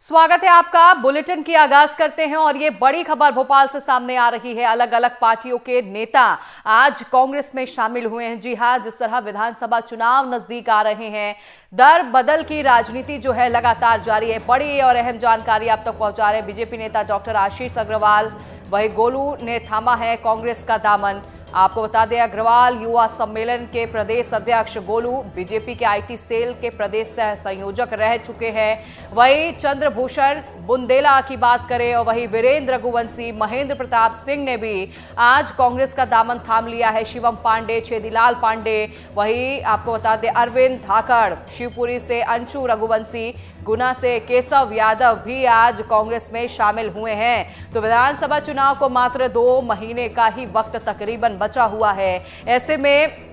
स्वागत है आपका। बुलेटिन की आगाज करते हैं और ये बड़ी खबर भोपाल से सामने आ रही है। अलग अलग पार्टियों के नेता आज कांग्रेस में शामिल हुए हैं। जी हां, जिस तरह विधानसभा चुनाव नजदीक आ रहे हैं, दर बदल की राजनीति जो है लगातार जारी है। बड़ी और अहम जानकारी आप तक पहुंचा रहे हैं बीजेपी नेता डॉक्टर आशीष अग्रवाल। वही गोलू ने थामा है कांग्रेस का दामन। आपको बता दें, अग्रवाल युवा सम्मेलन के प्रदेश अध्यक्ष, गोलू बीजेपी के आईटी सेल के प्रदेश सह संयोजक रह चुके हैं। वही चंद्रभूषण बुंदेला की बात करें और वही वीरेंद्र रघुवंशी, महेंद्र प्रताप सिंह ने भी आज कांग्रेस का दामन थाम लिया है। शिवम पांडे, छेदीलाल पांडे, वही आपको बता दें अरविंद धाकड़, शिवपुरी से अंशु रघुवंशी, गुना से केशव यादव भी आज कांग्रेस में शामिल हुए हैं। तो विधानसभा चुनाव को मात्र 2 महीने का ही वक्त तकरीबन बचा हुआ है। ऐसे में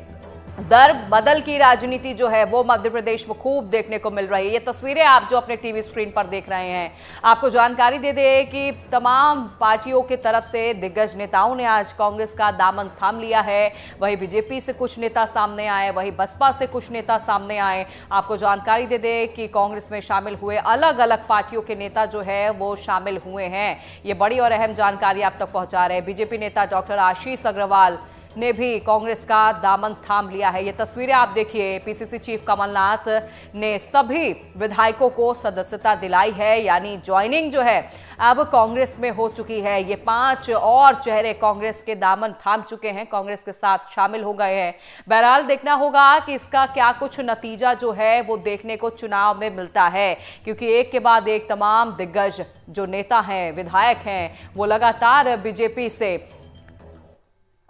दर बदल की राजनीति जो है वो मध्य प्रदेश में खूब देखने को मिल रही है। ये तस्वीरें आप जो अपने टीवी स्क्रीन पर देख रहे हैं, आपको जानकारी दे दें कि तमाम पार्टियों की तरफ से दिग्गज नेताओं ने आज कांग्रेस का दामन थाम लिया है। वही बीजेपी से कुछ नेता सामने आए, वही बसपा से कुछ नेता सामने आए। आपको जानकारी दे दें कि कांग्रेस में शामिल हुए अलग अलग पार्टियों के नेता जो है वो शामिल हुए हैं। ये बड़ी और अहम जानकारी आप तक पहुंचा रहे हैं। बीजेपी नेता डॉक्टर आशीष अग्रवाल ने भी कांग्रेस का दामन थाम लिया है। ये तस्वीरें आप देखिए, पीसीसी चीफ कमलनाथ ने सभी विधायकों को सदस्यता दिलाई है, यानी ज्वाइनिंग जो है अब कांग्रेस में हो चुकी है। ये 5 और चेहरे कांग्रेस के दामन थाम चुके हैं, कांग्रेस के साथ शामिल हो गए हैं। बहरहाल देखना होगा कि इसका क्या कुछ नतीजा जो है वो देखने को चुनाव में मिलता है, क्योंकि एक के बाद एक तमाम दिग्गज जो नेता हैं, विधायक हैं, वो लगातार बीजेपी से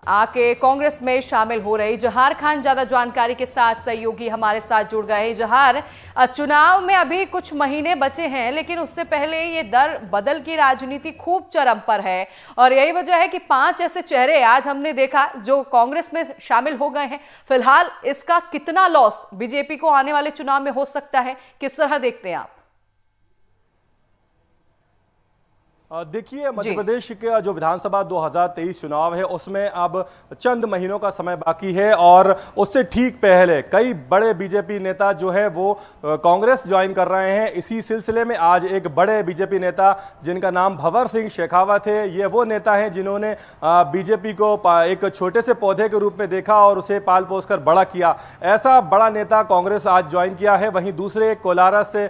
आके कांग्रेस में शामिल हो रही। जहार खान ज्यादा जानकारी के साथ सहयोगी हमारे साथ जुड़ गए। जहार, चुनाव में अभी कुछ महीने बचे हैं, लेकिन उससे पहले ये दर बदल की राजनीति खूब चरम पर है और यही वजह है कि 5 ऐसे चेहरे आज हमने देखा जो कांग्रेस में शामिल हो गए हैं। फिलहाल इसका कितना लॉस बीजेपी को आने वाले चुनाव में हो सकता है, किस तरह देखते हैं आप? देखिए, मध्य प्रदेश के जो विधानसभा 2023 चुनाव है उसमें अब चंद महीनों का समय बाकी है और उससे ठीक पहले कई बड़े बीजेपी नेता जो है वो कांग्रेस ज्वाइन कर रहे हैं। इसी सिलसिले में आज एक बड़े बीजेपी नेता जिनका नाम भंवर सिंह शेखावत है, ये वो नेता हैं जिन्होंने बीजेपी को एक छोटे से पौधे के रूप में देखा और उसे पाल पोस कर बड़ा किया। ऐसा बड़ा नेता कांग्रेस आज ज्वाइन किया है। वहीं दूसरे कोलारस से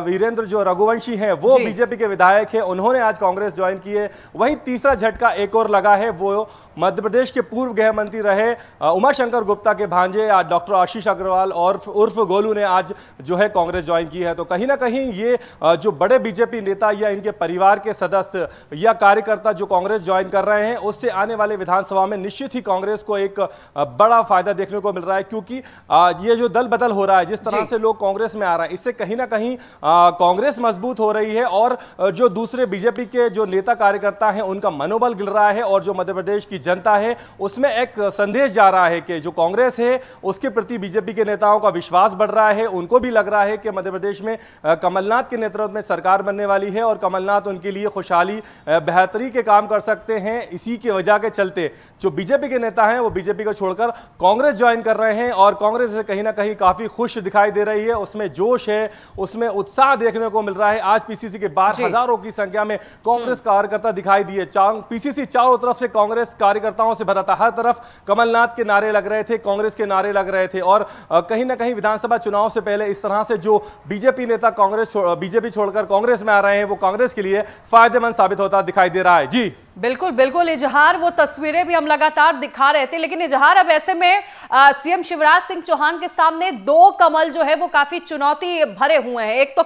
वीरेंद्र जो रघुवंशी हैं वो बीजेपी के विधायक हैं, उन्होंने कांग्रेस ज्वाइन की है। वहीं तीसरा झटका एक और लगा है, वो मध्य प्रदेश के पूर्व गृह मंत्री रहे उमाशंकर गुप्ता के भांजे डॉक्टर आशीष अग्रवाल और उर्फ गोलू ने आज जो है कांग्रेस ज्वाइन की है। तो कहीं ना कहीं ये जो बड़े बीजेपी नेता या इनके परिवार के सदस्य या कार्यकर्ता जो कांग्रेस ज्वाइन कर रहे हैं, उससे आने वाले विधानसभा में निश्चित ही कांग्रेस को एक बड़ा फायदा देखने को मिल रहा है, क्योंकि ये जो दल बदल हो रहा है, जिस तरह से लोग कांग्रेस में आ रहे हैं, इससे कहीं ना कहीं कांग्रेस मजबूत हो रही है और जो दूसरे बीजेपी के जो नेता कार्यकर्ता हैं उनका मनोबल गिर रहा है और जो मध्य प्रदेश की जनता है उसमें एक संदेश जा रहा है कि जो कांग्रेस है उसके प्रति बीजेपी के नेताओं का विश्वास बढ़ रहा है। उनको भी लग रहा है कि मध्य प्रदेश में कमलनाथ के नेतृत्व में सरकार बनने वाली है और कमलनाथ उनके लिए खुशहाली बेहतरी के काम कर सकते हैं। इसी की वजह के चलते जो बीजेपी के नेता हैं वो बीजेपी को छोड़कर कांग्रेस ज्वाइन कर रहे हैं और कांग्रेस से कहीं ना कहीं काफी खुश दिखाई दे रही है। उसमें जोश है, उसमें उत्साह देखने को मिल रहा है। आज पीसीसी के बाहर हजारों की संख्या में कांग्रेस कार्यकर्ता दिखाई दिए। पीसीसी चारों तरफ से कांग्रेस कार्यकर्ताओं से भरा था, हर तरफ कमलनाथ के नारे लग रहे थे, कांग्रेस के नारे लग रहे थे और कहीं ना कहीं विधानसभा चुनाव से पहले इस तरह से जो बीजेपी नेता बीजेपी छोड़कर कांग्रेस में आ रहे हैं वो कांग्रेस के लिए फायदेमंद साबित होता दिखाई दे रहा है। जी बिल्कुल बिल्कुल इजहार, वो तस्वीरें भी हम लगातार दिखा रहे थे, लेकिन इजहार अब ऐसे में सीएम शिवराज सिंह चौहान के सामने 2 कमल जो है वो काफी चुनौती भरे हुए हैं। एक तो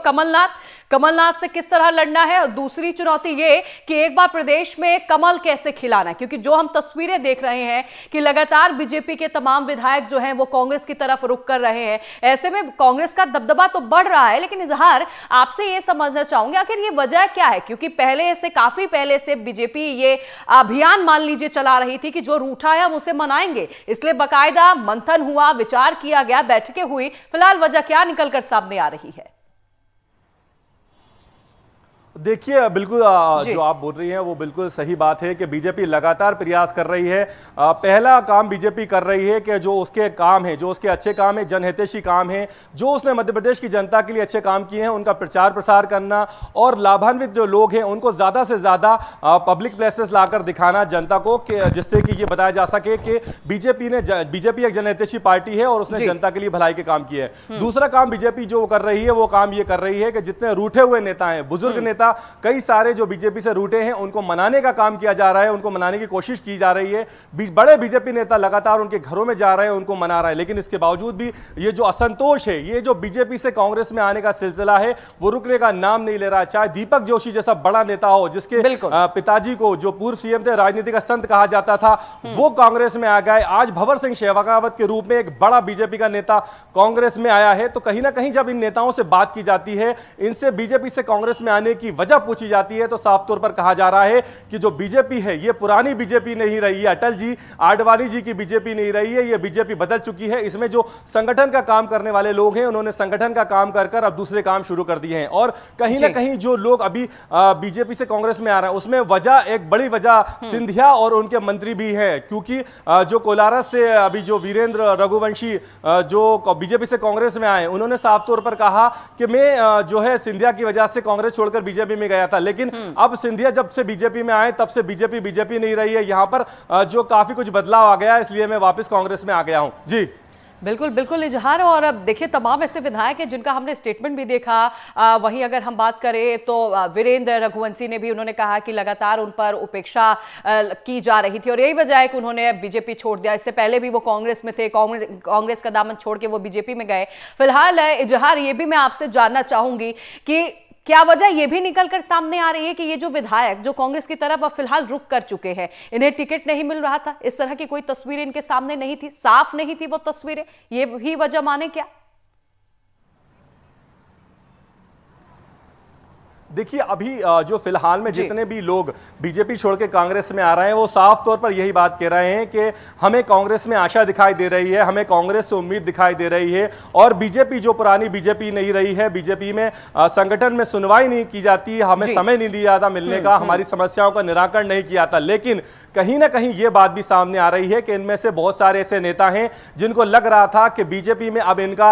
कमलनाथ से किस तरह लड़ना है और दूसरी चुनौती ये कि एक बार प्रदेश में कमल कैसे खिलाना है, क्योंकि जो हम तस्वीरें देख रहे हैं कि लगातार बीजेपी के तमाम विधायक जो हैं वो कांग्रेस की तरफ रुख कर रहे हैं। ऐसे में कांग्रेस का दबदबा तो बढ़ रहा है, लेकिन इजहार आपसे ये समझना चाहूंगे आखिर ये वजह क्या है, क्योंकि काफी पहले से बीजेपी ये अभियान मान लीजिए चला रही थी कि जो रूठा है हम उसे मनाएंगे, इसलिए बकायदा मंथन हुआ, विचार किया गया, बैठकें हुई। फिलहाल वजह क्या निकलकर सामने आ रही है? देखिए बिल्कुल जो आप बोल रही हैं वो बिल्कुल सही बात है कि बीजेपी लगातार प्रयास कर रही है। पहला काम बीजेपी कर रही है कि जो उसके काम है, जो उसके अच्छे काम है, जनहितैषी काम है, जो उसने मध्य प्रदेश की जनता के लिए अच्छे काम किए हैं, उनका प्रचार प्रसार करना और लाभान्वित जो लोग हैं उनको ज्यादा से ज्यादा पब्लिक प्लेसेस लाकर दिखाना जनता को, जिससे कि ये बताया जा सके कि बीजेपी एक जनहितैषी पार्टी है और उसने जनता के लिए भलाई के काम किए हैं। दूसरा काम बीजेपी जो कर रही है वो काम ये कर रही है कि जितने रूठे हुए नेता हैं, बुजुर्ग नेता कई सारे जो बीजेपी से रूठे हैं, उनको मनाने का काम किया जा रहा है, उनको मनाने की कोशिश की जा रही है। बड़े बीजेपी नेता लगातार उनके घरों में जा रहे हैं, उनको मना रहे हैं, लेकिन इसके बावजूद भी ये जो असंतोष है, ये जो बीजेपी से कांग्रेस में आने का सिलसिला है, वो रुकने का नाम नहीं ले रहा है। चाहे दीपक जोशी जैसा बड़ा नेता हो, जिसके पिताजी को, जो पूर्व सीएम थे, राजनीति का संत कहा जाता था, वो कांग्रेस में आ गए। आज भंवर सिंह शेखावत के रूप में एक बड़ा बीजेपी का नेता कांग्रेस में आया है। तो कहीं ना कहीं जब इन नेताओं से बात की जाती है, इनसे बीजेपी से कांग्रेस में आने की वजह पूछी जाती है, तो साफ तौर पर कहा जा रहा है कि जो बीजेपी है ये पुरानी बीजेपी नहीं रही है, अटल जी, आडवाणी जी की बीजेपी नहीं रही है, ये बीजेपी बदल चुकी है। इसमें जो संगठन का काम करने वाले लोग हैं, उन्होंने संगठन का काम कर कर अब दूसरे काम शुरू कर दिए हैं। और कहीं ना कहीं जो लोग अभी बीजेपी से कांग्रेस में आ रहे हैं, उसमें वजह, एक बड़ी वजह सिंधिया और उनके मंत्री भी है, क्योंकि जो कोलारस से अभी जो वीरेंद्र रघुवंशी जो बीजेपी से कांग्रेस में आए, उन्होंने साफ तौर पर कहा कि मैं जो है सिंधिया की वजह से कांग्रेस छोड़कर बीजेपी में गया था, लेकिन अब सिंधिया जब से बीजेपी में आए तब से बीजेपी नहीं रही है। यहां पर जो काफी कुछ बदलाव आ गया, इसलिए मैं वापस कांग्रेस में आ गया हूं। जी बिल्कुल बिल्कुल इजहार। और अब देखिए तमाम ऐसे विधायक हैं जिनका हमने स्टेटमेंट भी देखा। वहीं अगर हम बात करें तो वीरेंद्र रघुवंशी ने भी, उन्होंने कहा कि लगातार उन पर उपेक्षा की जा रही थी और यही वजह है कि उन्होंने बीजेपी छोड़ दिया। इससे पहले भी वो कांग्रेस में थे, कांग्रेस का दामन छोड़ के वो बीजेपी में गए। फिलहाल इजहार ये भी मैं आपसे जानना चाहूंगी कि क्या वजह ये भी निकलकर सामने आ रही है कि ये जो विधायक जो कांग्रेस की तरफ अब फिलहाल रुक कर चुके हैं, इन्हें टिकट नहीं मिल रहा था, इस तरह की कोई तस्वीर इनके सामने नहीं थी, साफ नहीं थी वो तस्वीरें, ये भी वजह माने क्या? देखिए अभी जो फिलहाल में जितने भी लोग बीजेपी छोड़ के कांग्रेस में आ रहे हैं, वो साफ तौर पर यही बात कह रहे हैं कि हमें कांग्रेस में आशा दिखाई दे रही है, हमें कांग्रेस से उम्मीद दिखाई दे रही है। और बीजेपी जो पुरानी बीजेपी नहीं रही है, बीजेपी में संगठन में सुनवाई नहीं की जाती, हमें समय नहीं दिया जाता मिलने का, हमारी समस्याओं का निराकरण नहीं किया जाता। लेकिन कहीं ना कहीं ये बात भी सामने आ रही है कि इनमें से बहुत सारे ऐसे नेता हैं जिनको लग रहा था कि बीजेपी में अब इनका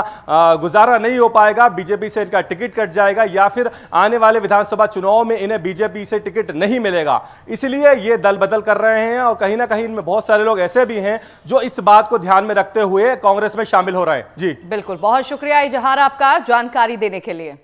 गुजारा नहीं हो पाएगा, बीजेपी से इनका टिकट कट जाएगा, या फिर आने वाले विधानसभा चुनाव में इन्हें बीजेपी से टिकट नहीं मिलेगा। इसलिए ये दल बदल कर रहे हैं और कहीं ना कहीं इनमें बहुत सारे लोग ऐसे भी हैं जो इस बात को ध्यान में रखते हुए कांग्रेस में शामिल हो रहे हैं। जी बिल्कुल, बहुत शुक्रिया इजहार आपका जानकारी देने के लिए।